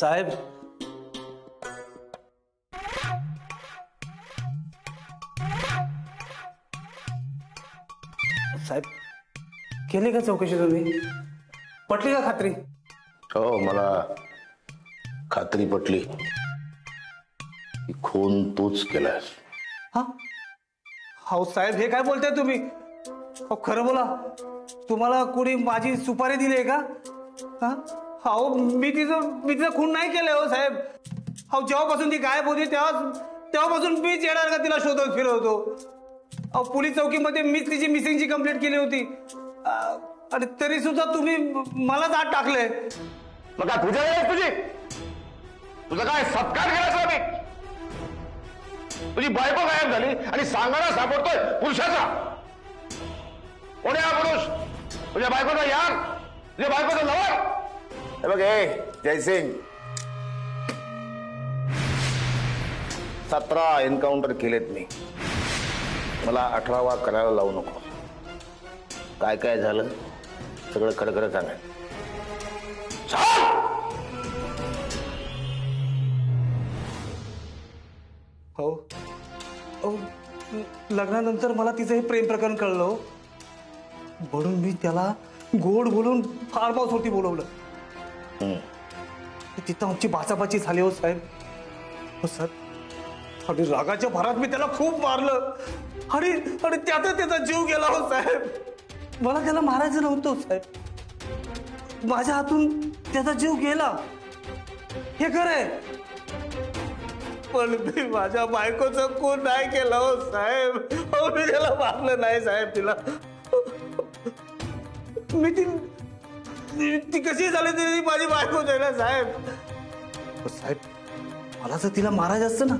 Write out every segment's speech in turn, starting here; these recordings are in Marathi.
साहेब साहेब केली का चौकशी तुम्ही? पटली का खात्री? हो मला खात्री पटली. खून तूच केलास. हा हो साहेब हे काय बोलताय तुम्ही? अहो खरं बोला, तुम्हाला कोणी माझी सुपारी दिली आहे का? हा हो मी तिचं खून नाही केलंय हो साहेब. हो जेव्हापासून ती गायब होती तेव्हापासून मीच येणार का तिला शोधत फिरवतो. अहो पोलीस चौकीमध्ये मीच तिची मिसिंगची कंप्लेंट केली होती आणि तरी सुद्धा तुम्ही मलाच आत टाकले. मग काय पूजा आहे तुझी? तुझा काय सत्कार केला मी? तुझी बायको गायब झाली आणि सांगायला सापडतोय पुरुषाचा. कोण आहे हा पुरुष? तुझ्या बायकोचा यार, तुझ्या बायकोचा लवर? हे बघ हे जयसिंग, 17 एन्काउंटर केलेत मी. मला 18वा करायला लावू नको. काय काय झालं सगळं खरं खरं सांगा. हो अहो लग्नानंतर मला तिचं हे प्रेम प्रकरण कळलं हो. म्हणून मी त्याला गोड बोलून फार्म हाऊस वरती बोलवलं. तिथं आमची बाचाबाची झाली हो साहेब. हो सर आणि रागाच्या भरात मी त्याला खूप मारलं आणि त्यातच त्याचा जीव गेला हो साहेब. मला त्याला मारायचं नव्हतं साहेब. माझ्या हातून त्याचा जीव गेला हे खरंय, पण मी माझ्या बायकोचं खून नाही केलं हो साहेब. हो मी त्याला मारलं नाही साहेब. तिला मी ती कशी झाली तरी माझी बायकोच आहे ना साहेब. साहेब मला जर तिला मारायचं असतं ना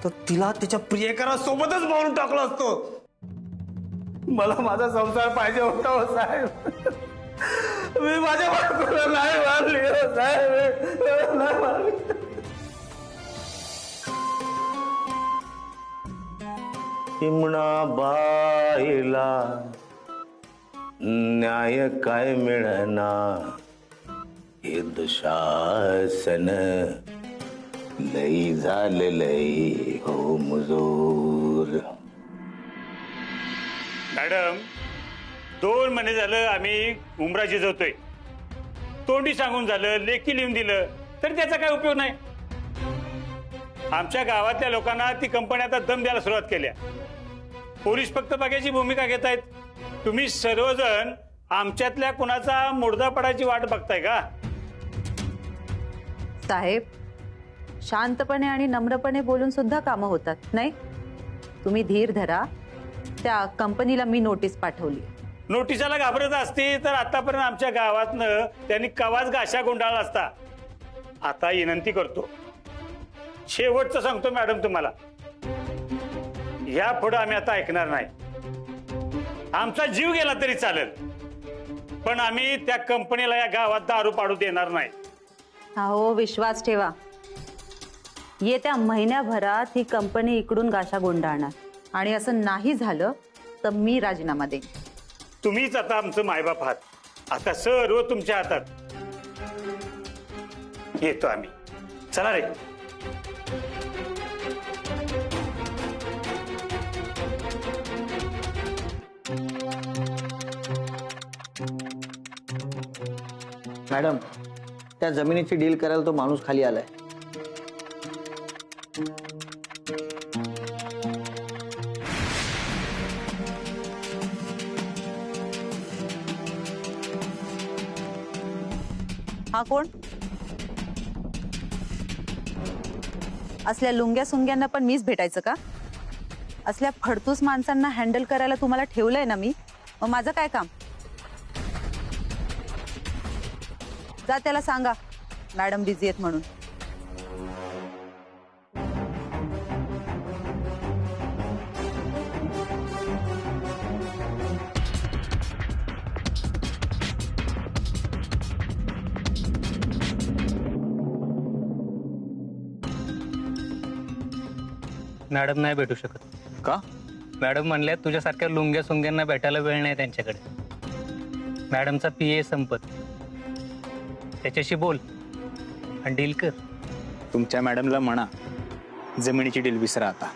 तर तिला त्याच्या प्रियकरासोबतच मारून टाकलं असतो. मला माझा संसार पाहिजे होता हो साहेब. मी माझ्या बायकोला नाही मारली हो साहेब, नाही मारली. चिमणा बाईला न्याय काय मिळना, हे दुशासन लई झालेलंय हो मुजूर. मॅडम 2 महिने झालं आम्ही उमरा जिजवतोय. तोंडी सांगून झालं, लेखी लिहून दिलं तर त्याचा काय उपयोग नाही. आमच्या गावातल्या लोकांना ती कंपनी आता दम द्यायला सुरुवात केल्या. पोलीस फक्त बघायची भूमिका घेत आहेत. तुम्ही सर्वजण आमच्यातल्या कुणाचा मुर्दा पडायची वाट बघताय का? साहेब शांतपणे आणि नम्रपणे बोलून सुद्धा कामं होतात नाही. तुम्ही धीर धरा. त्या कंपनीला मी नोटीस पाठवली. नोटिसाला घाबरत असती तर आतापर्यंत आमच्या गावातनं त्यांनी कवाच गाशा गुंडाळला असता. आता विनंती करतो, शेवटचं सांगतो मॅडम तुम्हाला, या पुढे आम्ही आता ऐकणार नाही. आमचा जीव गेला तरी चालेल, पण आम्ही त्या कंपनीला या गावात दारू पाडू देणार नाही. हो विश्वास ठेवा. येत्या महिन्याभरात ही कंपनी इकडून गाशा गुंडाळणार आणि असं नाही झालं तर मी राजीनामा देईन. तुम्हीच आता आमचं मायबाप आहात. आता सर्व तुमच्या हातात. येतो आम्ही. चला रे. मॅडम त्या जमिनीची डील करायला तो माणूस खाली आलाय. हा कोण? असल्या लुंग्या सुंग्यांना पण मीच भेटायचं का? असल्या फडतूस माणसांना हँडल करायला तुम्हाला ठेवलंय ना मी. मग माझं काय काम? जा त्याला सांगा मॅडम बिझी आहेत म्हणून. मॅडम नाही भेटू शकत. का? मॅडम म्हणल्या तुझ्यासारख्या लुंग्या सुंग्यांना भेटायला वेळ नाही त्यांच्याकडे. मॅडमचा PA संपत, त्याच्याशी बोल. आणि डील कर. तुमच्या मॅडमला म्हणा जमिनीची डील विसरा आता.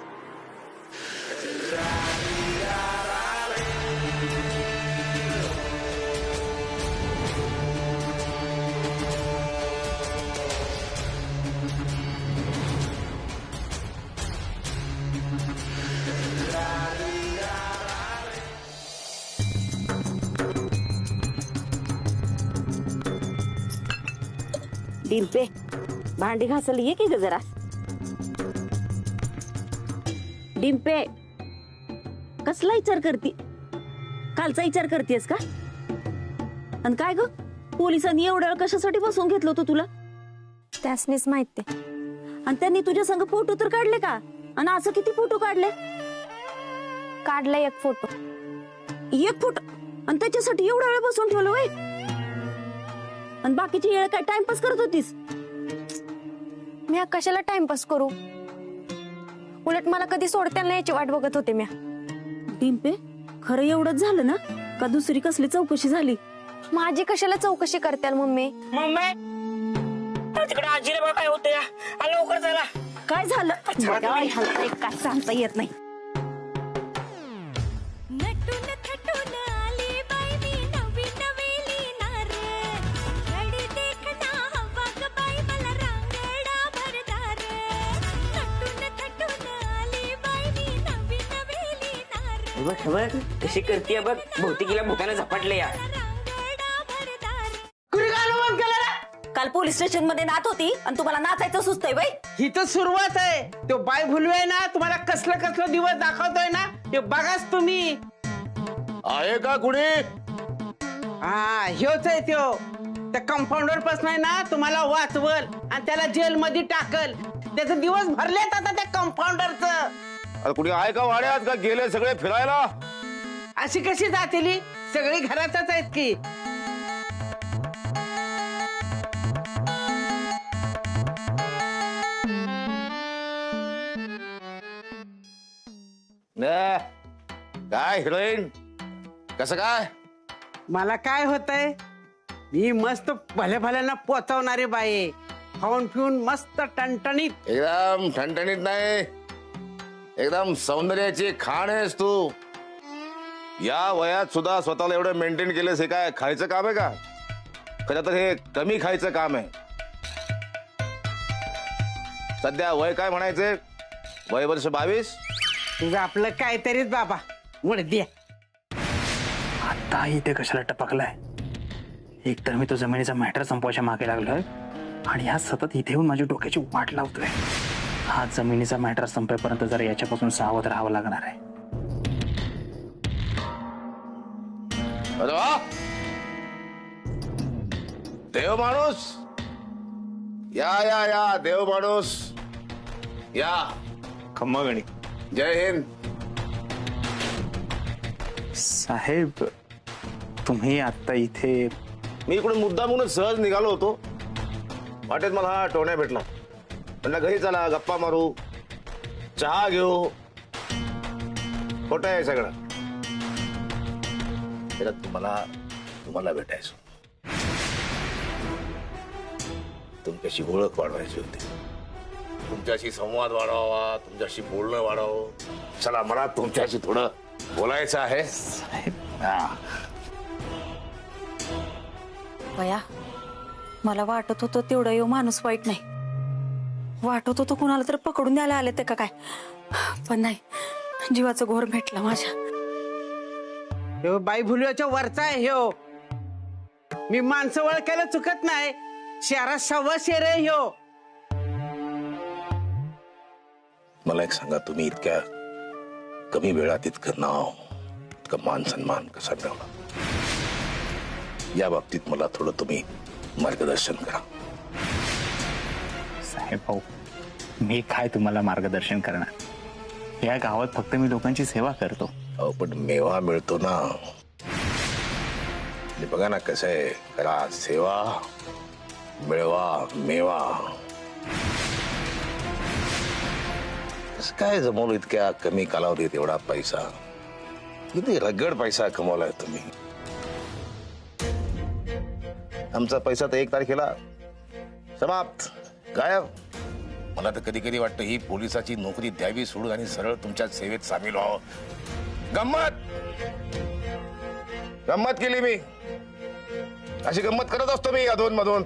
डिंपे भांडी घासायला ये की ग जरा. डिंपे कसला विचार करती, कालचा विचार करतेस का? आणि काय ग पोलिसांनी एवढ्या वेळ कशासाठी बसवून घेतलं होतं तुला? त्यासनीच माहिती. आणि त्यांनी तुझ्या संग फोटो तर काढले का? आणि असं किती फोटो काढले? काढला एक फोटो. एक फोटो आणि त्याच्यासाठी एवढा वेळ बसवून ठेवलं वय? आणि बाकीची वेळ काय टाइमपास करत होतीस? मी कशाला टाइमपास करू, उलट मला कधी सोडत्या नाही याची वाट बघत होते मी. डिंपे खरं एवढंच झालं ना का दुसरी कसली चौकशी झाली? माझी कशाला चौकशी करत्याल मम्मी? तिकडे आजीला बघा काय होतं, लवकर चला. काय झालं? काय सांगता येत नाही. बघ कशी करते बघ, भौतिकीला भूताने झपाटले या. काल पोलीस स्टेशन मध्ये नाच होती आणि तुम्हाला नाचायचं सुचतंय बाई? ही तर सुरुवात आहे. तो बाय भुलवे ना तुम्हाला कसलं कसलं दिवस दाखवतोय ना ते बघाच तुम्ही. आहे का कुणी? हा ह्योच आहे त्यो. त्या कंपाऊंडर पासून आहे ना तुम्हाला वाचवल आणि त्याला जेल मध्ये टाकल. त्याचे दिवस भरलेत आता त्या कंपाऊंडरचं. अरे कुणी आहे का वाड्यात, का गेले सगळे फिरायला? अशी कशी जातेली, सगळी घरातच आहेत की. काय हिरोईन, कसं काय? मला काय होतंय, मी मस्त भल्या भल्याना पोचवणारी बाई, खाऊन पिऊन मस्त टणटणीत. एकदम ठणठणीत नाही, एकदम सौंदर्याची खाण आहेस तू. या वयात सुद्धा स्वतःला एवढं मेंटेन केलंस, हे काय खायचं काम आहे का? खरं तर हे कमी खायचं काम आहे. सध्या वय काय म्हणायचे? वय वर्ष 22. तुझं आपलं काहीतरीच बाबा मुळे द्या. आता इथे कशाला टपकलाय? एक तर मी तो जमिनीचा मॅटर संपवायच्या मागे लागलोय आणि हा सतत इथे येऊन माझ्या डोक्याची वाट लावतोय. हा जमिनीचा मॅटर संपेपर्यंत जरा याच्यापासून सावध राहावं लागणार आहे. अरे वा, देव माणूस, या या या देव माणूस या. खम्मगणी. जय हिंद साहेब, तुम्ही आता इथे? मी इकडून मुद्दा म्हणून सहज निघालो होतो. वाटेत मला हा टोण्या भेटला. म्हणलं घरी चला, गप्पा मारू, चहा घेऊ. खोटं आहे सगळं. त्याच्यात तुम्हाला भेटायचो, तुमच्याशी ओळख वाढवायची होती, तुमच्याशी संवाद वाढवावा, तुमच्याशी बोलणं वाढावं. चला, मला तुमच्याशी थोडं बोलायचं आहे. बया मला वाटत होतं तेवढं येऊ माणूस वाईट नाही. वाटत होतं कुणाला तर पकडून द्यायला आले ते का काय, पण नाही, जीवाचं घोर भेटला माझ्या. ह्यो बाई भुलव्याच्या वरचा आहे ह्यो. मी माणसं ओळखायला चुकत नाही. शहरात सव्वा शेर आहे ह्यो. मला एक सांगा, तुम्ही इतक्या कमी वेळात इतकं नाव, इतकं मान सन्मान कसा मिळवला? या बाबतीत मला थोडं तुम्ही मार्गदर्शन करा. साहेब भाऊ, मी काय तुम्हाला मार्गदर्शन करणार? या गावात फक्त मी लोकांची सेवा करतो. अहो पण मेवा मिळतो ना. बघा ना कसं आहे, करा सेवा, मिळवा मेवा. काय जमवलं इतक्या कमी कालावधीत एवढा पैसा? किती रगड पैसा कमवलाय तुम्ही. आमचा पैसा तर 1 तारखेला समाप्त, गायब. मला तर कधी कधी वाटतं ही पोलिसाची नोकरी द्यावी सोडून आणि सरळ तुमच्या सेवेत सामील व्हावं. गंमत केली मी, अशी गंमत करत असतो मी अधून मधून.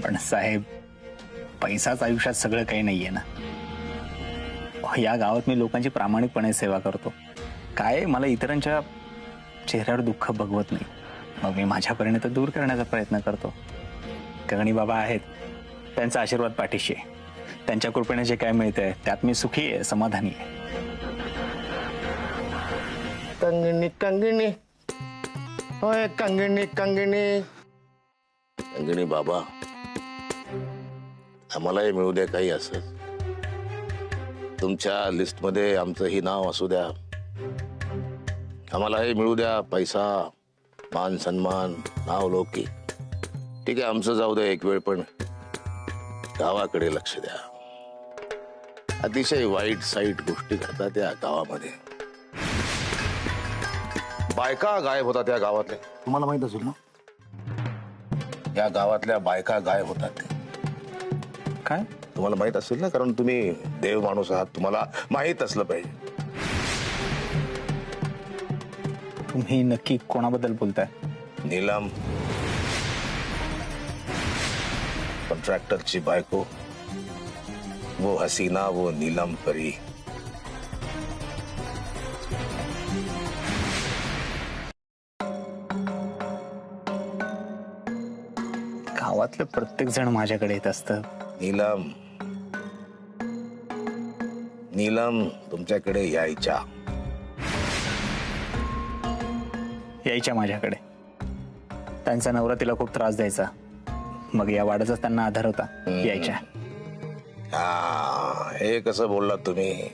पण साहेब, पैसाच आयुष्यात सगळं काही नाहीये ना. या गावात मी लोकांची प्रामाणिकपणे सेवा करतो. काय मला इतरांच्या चेहऱ्यावर दुःख बघवत नाही. मग मी माझ्यापर्यंत तर दूर करण्याचा प्रयत्न करतो. गगनी बाबा आहेत, त्यांचा आशीर्वाद पाठीशी आहे. त्यांच्या कृपेने जे काय मिळतंय त्यात मी सुखी आहे, समाधानी आहे. कंगणी कंगणी, होय कंगणी कंगणी. कंगणी बाबा, आम्हालाही मिळू द्या काही असं. तुमच्या लिस्टमध्ये आमचंही नाव असू द्या. आम्हालाही मिळू द्या पैसा, मान सन्मान, नाव लौकिक. ठीक आहे, आमचं जाऊ द्या एक वेळ, पण गावाकडे लक्ष द्या. अतिशय वाईट साईट गोष्टी घडतात या गावामध्ये. बायका गायब होतात या गावातल्या, तुम्हाला माहित असेल ना. या गावातल्या बायका गायब होतात. काय तुम्हाला माहित असेल ना, कारण तुम्ही देव माणूस आहात, तुम्हाला माहित असलं पाहिजे. तुम्ही नक्की कोणाबद्दल बोलताय? नीलम, कॉन्ट्रॅक्टरची बायको, वो हसीना, वो नीलम परी. गावातलं प्रत्येक जण माझ्याकडे येत असतं. नीलम, नीलम तुमच्याकडे यायच्या माझ्याकडे. त्यांचा नवरा तिला खूप त्रास द्यायचा. मग या वाड्याचा त्यांना आधार होता. यायच्या. हा, हे कसं बोललात तुम्ही.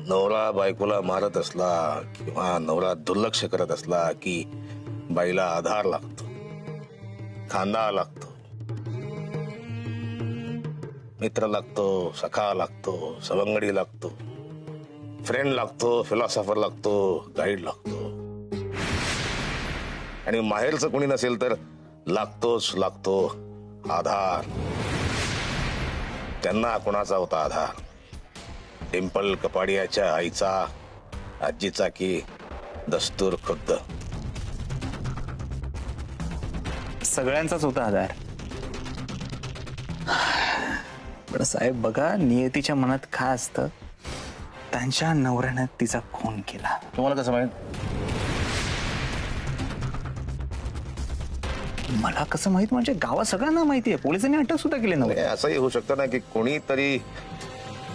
नवरा बायकोला मारत असला किंवा नवरा दुर्लक्ष करत असला की बाईला आधार लागतो, खांदा लागतो, मित्र लागतो, सखा लागतो, सवंगडी लागतो, फ्रेंड लागतो, फिलॉसॉफर लागतो, गाईड लागतो. आणि माहेरचं कोणी नसेल तर लागतो आधार. त्यांना कोणाचा होता आधार? डिंपल कपाडियाच्या आईचा, आजीचा की दस्तूर खुद्द? सगळ्यांचाच होता आधार. पण साहेब बघा, नियतीच्या मनात काय असतं. त्यांच्या नवऱ्यानं तिचा खून केला. तुम्हाला कसं माहित? मला कसं माहित म्हणजे गावात सगळ्यांना माहिती आहे. पोलिसांनी अटक सुद्धा केली नव्हती. असंही होऊ शकतं ना की कोणीतरी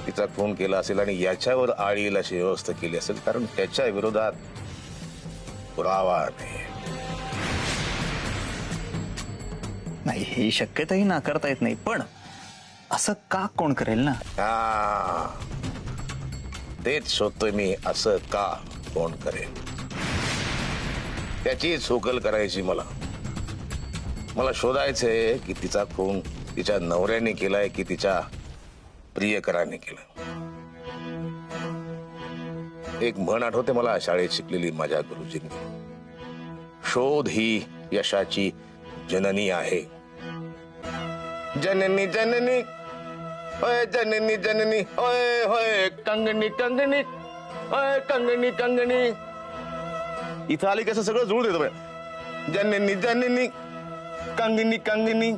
तिचा खून केला असेल आणि याच्यावर आळ येईल अशी व्यवस्था केली असेल, कारण त्याच्या विरोधात पुरावा नाही. ही शक्यताही नाकारता येत नाही. पण असं का कोण करेल ना? हा, तेच शोधतोय मी. असं का कोण करेल त्याची चोखल करायची मला शोधायचंय की तिचा खून तिच्या नवऱ्याने केलाय की तिच्या प्रियकराने केला. एक म्हण आठवते मला शाळेत शिकलेली माझ्या गुरुजींनी. शोध ही यशाची जननी आहे. जननी जननी होय, जननी जननी होय होय, कंगणी कंगणी होय, कंगणी कंगणी. इथं आली कसं सगळं जुळून देतो. जननी जननी, कंगणी कंगणी,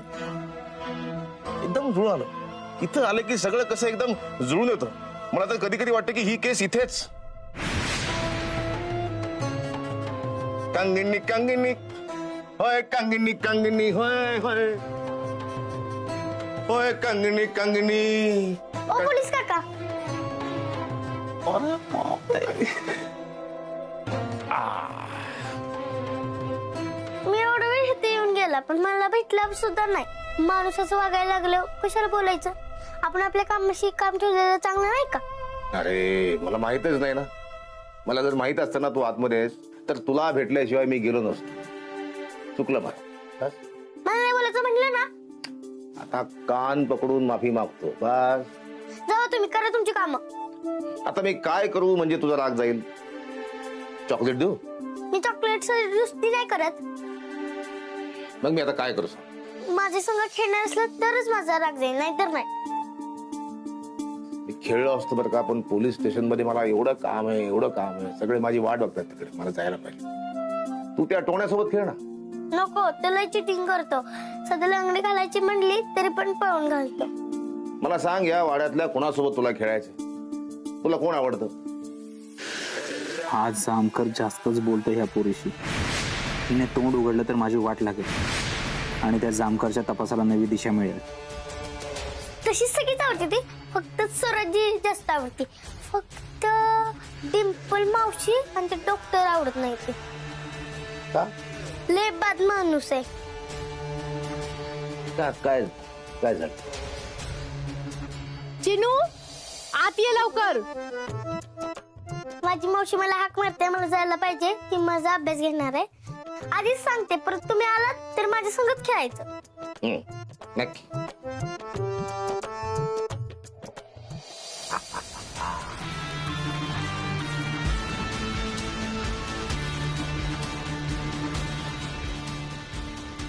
एकदम जुळून आलं. इथं आलं की सगळं कसं एकदम जुळून येतं. मला तर कधी कधी वाटतं की ही केस इथेच. कंगणी कंगणी होय, कंगणी कंगणी होय होय होय, कंगणी कंगणी. ओ पोलीस काका, मी एवढा वेळ इथे येऊन गेला पण मला भेटला सुद्धा नाही. माणूस असं वागायला लागलं कशाला बोलायचं? आपण आपल्या कामाशी काम ठेवलेलं चांगलं नाही का? अरे मला माहितच नाही ना. मला जर माहित असतं ना तू आतमध्ये आहेस तर तुला भेटल्याशिवाय मी गेलो नसतो. चुकलं मला. मला नाही बोलायचं म्हटलं ना. आता कान पकडून माफी मागतो बस. जाऊ तुम्ही करा तुमची कामं. आता मी काय करू म्हणजे तुझा राग जाईल? चॉकलेट देऊ? मी चॉकलेट दुरुस्ती नाही करत. मग मी आता काय करू? माझ्या संग खेळणार असलं तरच माझा राग जाईल, नाहीतर नाही. मी खेळलो असतो बरं का, पण पोलीस स्टेशन मध्ये मला एवढं काम आहे, सगळे माझी वाट बघतात तिकडे, मला जायला पाहिजे. तू त्या टोण्यासोबत खेळ ना. नको, त्याला चिटिंग करतो. सध्या लंगडी घालायची म्हणली तरी पण पळून घालतो. मला सांग, या वाड्यातल्या कोणासोबत तुला खेळायचं? तुला कोण आवडतं? आज जामकर जास्तच बोलतो ह्या पोरीशी. तिने तोंड उघडलं तर माझी वाट लागेल आणि त्या जामकरच्या तपासाला नवी दिशा मिळेल. तशीच सगळीच आवडते ती, फक्त स्वराजी जास्त आवडते. फक्त डिंपल मावशी आणि ते डॉक्टर आवडत नाही. ते का? लय बाद माणूस आहे. काय झालं? चिनू, आत ये लवकर. माझी मावशी मला हाक मारते, मला जायला पाहिजे. ती माझा अभ्यास घेणार आहे. आधीच सांगते, परत तुम्ही आलात तर माझ्या संगत खेळायचं. नक्की.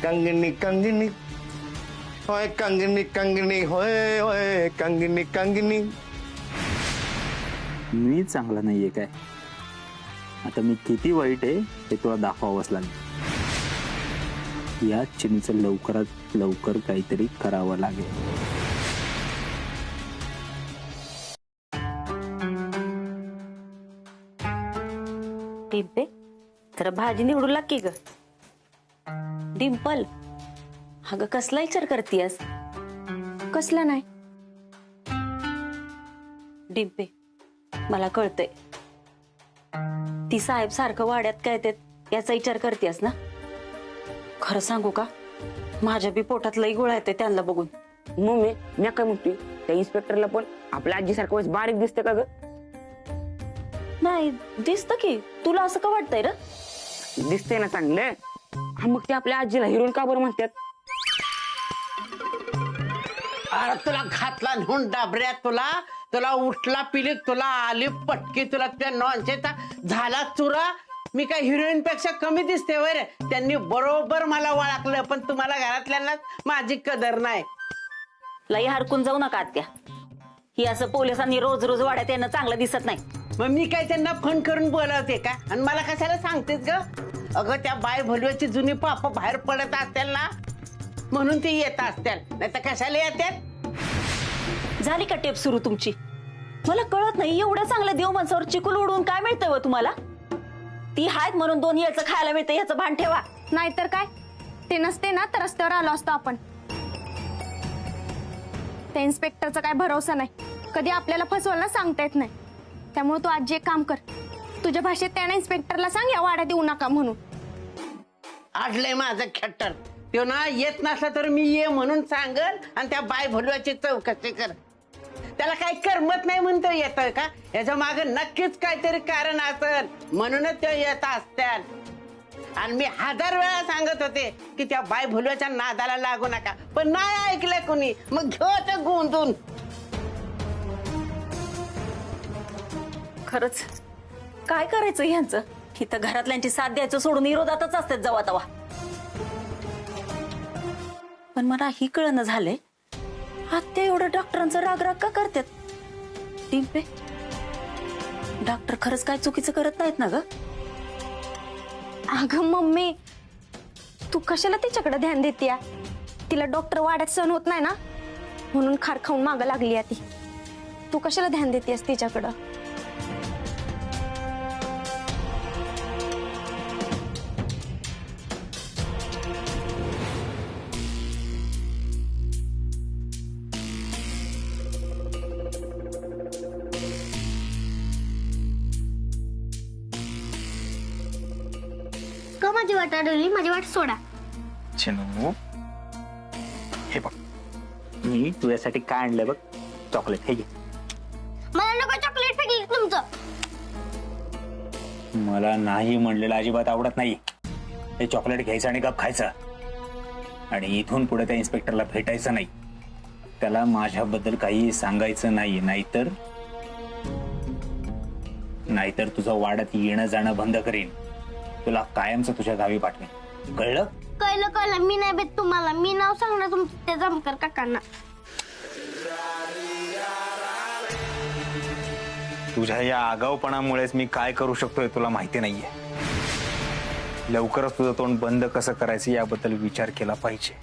कंगनी कंगनी होय, कंगनी कंगनी होय होय, कंगनी कंगनी. मी चांगला नाहीये काय? आता मी किती वाईट आहे हे तुला दाखवावंच लागेल. या चिनीचं लवकरात लवकर काहीतरी करावं लागेल. डिंपे, तर भाजी निवडू लाग की ग. डिंपल, अगं कसला विचार करतीयस? कसला नाही. डिंपे, मला कळतंय ती साहेब सारखं वाड्यात काय ते याचा विचार करतेस ना. खरं सांगू का, माझ्या बी पोटात लई गोळा येते त्यांना बघून. मम्मी, मी काय म्हणते, त्या इन्स्पेक्टरला पण आपल्या आजी सारखं बारीक दिसते का ग? नाही दिसत की, तुला असं का वाटतंय रे? दिसते ना चांगलं. मग ते आपल्या आजीला हिरोईन का बरं म्हणतात? अरे तुला घातला नेऊन डाबऱ्यात, तुला उठला पिली, तुला आली पटकी, तुला त्या नॉनसेचा झाला चुरा. मी काय हिरोईन पेक्षा कमी दिसते वर? त्यांनी बरोबर मला ओळखलं, पण तुम्हाला घरातल्यांना माझी कदर नाही. लई हरकून जाऊ नका आत्या. ही असं पोलिसांनी रोज रोज वाड्यात येणं चांगलं दिसत नाही. मग मी काय त्यांना फोन करून बोलावते का? आणि मला कशाला सांगतेस ग? अगं त्या बाय भलव्याची जुनी पाप बाहेर पडत असतील ना, म्हणून ती येत असतील, नाही तर कशाला येतात? झाली का टेप सुरू तुमची? मला कळत नाही, एवढ्या चांगल्या देव माणसावर चिकूल उडवून काय मिळतंय व तुम्हाला? ती हायत म्हणून 2 याचं खायला मिळतं, याचं भान ठेवा. नाहीतर काय, ते नसते ना तर रस्त्यावर आलो असतो आपण. त्या इन्स्पेक्टरचा काय भरोसा नाही, कधी आपल्याला फसवायला सांगता येत नाही. त्यामुळे तू आजी एक काम कर, तुझ्या भाषेत त्या इन्स्पेक्टरला सांग या वाड्यात येऊ नका म्हणून. आडलंय माझं खट्टर. तो ना येत नसला तर मी ये म्हणून सांगल आणि त्या बाय भलव्याची चौकशी कर. त्याला काही करमत नाही म्हणतो येतोय का? याच्या मागे नक्कीच काहीतरी कारण असेल, म्हणूनच तो येत असत्याल. आणि मी 1000 वेळा सांगत होते की त्या बाय भुलव्याच्या नादाला लागू नका, पण नाही ऐकलं कोणी. मग घेऊ ते गोंधून. खरंच काय करायचं ह्यांचं? इथं घरातल्यांची साथ द्यायचं सोडून विरोधातच असतात जवा तवा. पण मला ही कळणं झालंय, आत्या एवढं डॉक्टरांचा राग का करतात? डिंपे, डॉक्टर खरंच काय चुकीचं करत नाहीत ना ग? अगं मम्मी, तू कशाला तिच्याकडे ध्यान देते? तिला डॉक्टर वाड्यात सहन होत नाही ना, म्हणून खार खाऊन मागं लागली आहे ती. तू कशाला ध्यान देतेस तिच्याकडं? का माझी वाट अडवली? माझी वाट सोडा. चिनू, हे बघ, मी तुझ्यासाठी काय आणलंय बघ, चॉकलेट. हे घे. मला नको चॉकलेट, फेकली तुमचं. मला नाही म्हणलेलं अजिबात आवडत नाही. ते चॉकलेट घ्यायचं आणि गप खायचं, आणि इथून पुढे त्या इन्स्पेक्टरला भेटायचं नाही. त्याला माझ्याबद्दल काही सांगायचं नाही, नाहीतर तुझं वाड्यात येणं जाणं बंद करीन. तुला कायमचं तुझ्या गावी पाठवेन. कळलं? कळलं मी नाही भेट तुम्हाला. मी नाव सांगणार तुमचं त्या जमकर काकांना. तुझ्या या आगाऊपणामुळेच मी काय करू शकतोय तुला माहिती नाहीये. लवकरच तुझं तोंड बंद कसं करायचं याबद्दल विचार केला पाहिजे.